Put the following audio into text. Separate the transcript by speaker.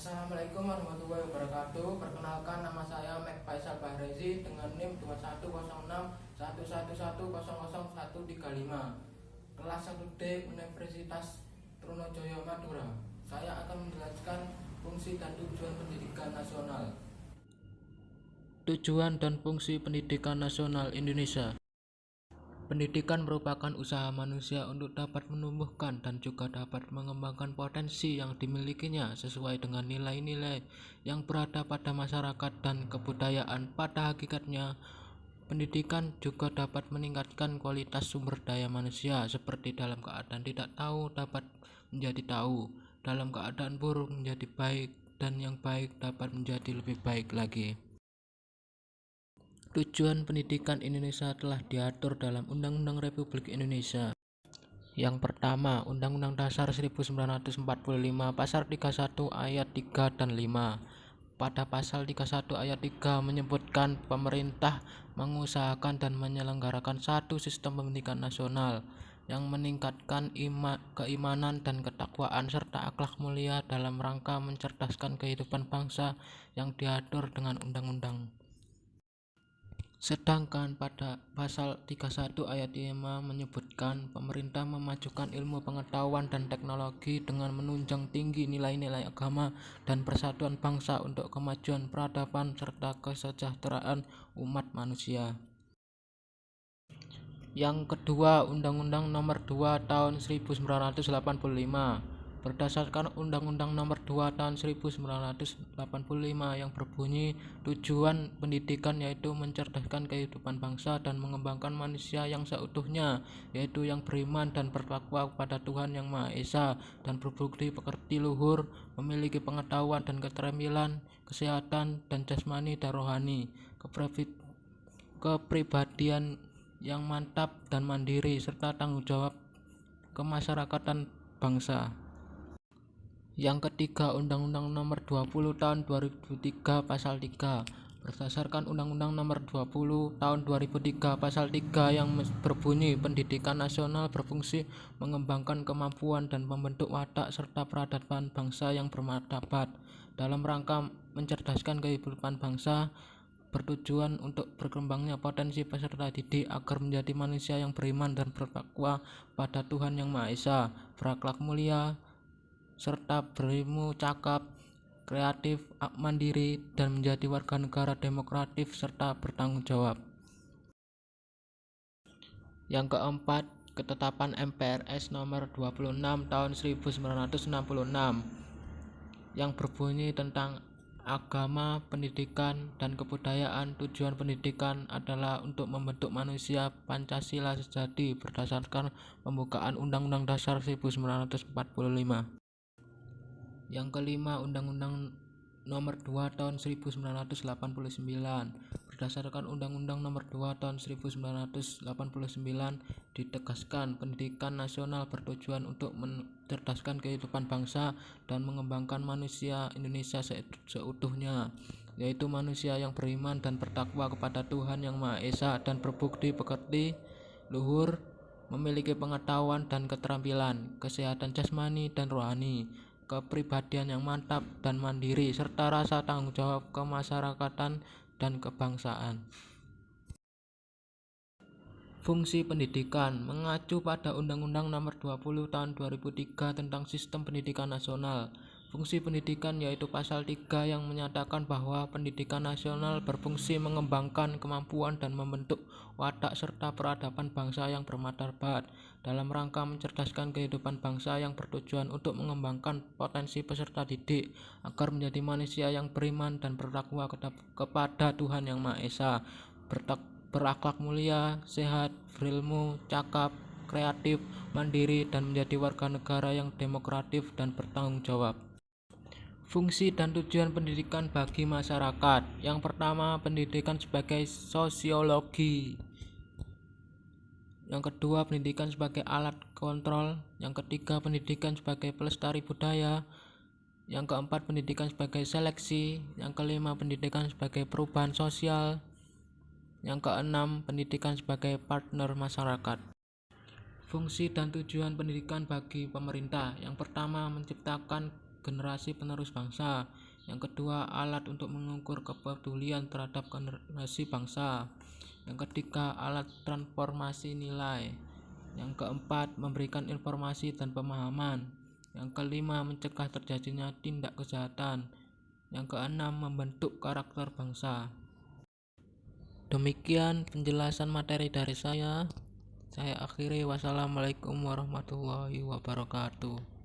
Speaker 1: Assalamualaikum warahmatullahi wabarakatuh. Perkenalkan, nama saya Mek Faisal Bahrezi dengan NIM 210611100135, kelas 1D Universitas Trunojoyo Madura. Saya akan menjelaskan fungsi dan tujuan pendidikan nasional. Tujuan dan fungsi pendidikan nasional Indonesia. Pendidikan merupakan usaha manusia untuk dapat menumbuhkan dan juga dapat mengembangkan potensi yang dimilikinya sesuai dengan nilai-nilai yang berada pada masyarakat dan kebudayaan. Pada hakikatnya, pendidikan juga dapat meningkatkan kualitas sumber daya manusia, seperti dalam keadaan tidak tahu dapat menjadi tahu, dalam keadaan buruk menjadi baik, dan yang baik dapat menjadi lebih baik lagi. Tujuan pendidikan Indonesia telah diatur dalam Undang-Undang Republik Indonesia. Yang pertama, Undang-Undang Dasar 1945 Pasal 31 ayat 3 dan 5. Pada pasal 31 ayat 3 menyebutkan pemerintah mengusahakan dan menyelenggarakan satu sistem pendidikan nasional yang meningkatkan keimanan dan ketakwaan serta akhlak mulia dalam rangka mencerdaskan kehidupan bangsa yang diatur dengan undang-undang. Sedangkan pada pasal 31 ayat 5 menyebutkan pemerintah memajukan ilmu pengetahuan dan teknologi dengan menunjang tinggi nilai-nilai agama dan persatuan bangsa untuk kemajuan peradaban serta kesejahteraan umat manusia. Yang kedua, Undang-Undang Nomor 2 Tahun 1985. Berdasarkan Undang-Undang Nomor 2 Tahun 1985 yang berbunyi, tujuan pendidikan yaitu mencerdaskan kehidupan bangsa dan mengembangkan manusia yang seutuhnya, yaitu yang beriman dan bertakwa kepada Tuhan Yang Maha Esa dan berbudi pekerti luhur, memiliki pengetahuan dan keterampilan, kesehatan dan jasmani dan rohani, kepribadian yang mantap dan mandiri, serta tanggung jawab kemasyarakatan bangsa. Yang ketiga, Undang-Undang Nomor 20 Tahun 2003 Pasal 3. Berdasarkan Undang-Undang Nomor 20 Tahun 2003 Pasal 3 yang berbunyi, pendidikan nasional berfungsi mengembangkan kemampuan dan membentuk watak serta peradaban bangsa yang bermartabat dalam rangka mencerdaskan kehidupan bangsa, bertujuan untuk berkembangnya potensi peserta didik agar menjadi manusia yang beriman dan bertakwa pada Tuhan Yang Maha Esa, berakhlak mulia, serta berilmu, cakap, kreatif, mandiri, dan menjadi warga negara demokratis serta bertanggung jawab. Yang keempat, ketetapan MPRS nomor 26 tahun 1966 yang berbunyi tentang agama, pendidikan, dan kebudayaan. Tujuan pendidikan adalah untuk membentuk manusia Pancasila sejati berdasarkan pembukaan Undang-Undang Dasar 1945. Yang kelima, Undang-Undang Nomor 2 Tahun 1989. Berdasarkan Undang-Undang Nomor 2 Tahun 1989 ditegaskan pendidikan nasional bertujuan untuk mencerdaskan kehidupan bangsa dan mengembangkan manusia Indonesia seutuhnya, yaitu manusia yang beriman dan bertakwa kepada Tuhan Yang Maha Esa dan berbudi pekerti luhur, memiliki pengetahuan dan keterampilan, kesehatan jasmani dan rohani, kepribadian yang mantap dan mandiri, serta rasa tanggung jawab kemasyarakatan dan kebangsaan. Fungsi pendidikan mengacu pada Undang-Undang Nomor 20 Tahun 2003 tentang Sistem Pendidikan Nasional. Fungsi pendidikan yaitu pasal 3 yang menyatakan bahwa pendidikan nasional berfungsi mengembangkan kemampuan dan membentuk watak serta peradaban bangsa yang bermartabat dalam rangka mencerdaskan kehidupan bangsa yang bertujuan untuk mengembangkan potensi peserta didik agar menjadi manusia yang beriman dan bertakwa kepada Tuhan Yang Maha Esa, berakhlak mulia, sehat, berilmu, cakap, kreatif, mandiri, dan menjadi warga negara yang demokratis dan bertanggung jawab. Fungsi dan tujuan pendidikan bagi masyarakat. Yang pertama, pendidikan sebagai sosiologi. Yang kedua, pendidikan sebagai alat kontrol. Yang ketiga, pendidikan sebagai pelestari budaya. Yang keempat, pendidikan sebagai seleksi. Yang kelima, pendidikan sebagai perubahan sosial. Yang keenam, pendidikan sebagai partner masyarakat. Fungsi dan tujuan pendidikan bagi pemerintah. Yang pertama, menciptakan generasi penerus bangsa. Yang kedua, alat untuk mengukur kepedulian terhadap generasi bangsa. Yang ketiga, alat transformasi nilai. Yang keempat, memberikan informasi dan pemahaman. Yang kelima, mencegah terjadinya tindak kejahatan. Yang keenam, membentuk karakter bangsa. Demikian penjelasan materi dari saya. Saya akhiri. Wassalamualaikum warahmatullahi wabarakatuh.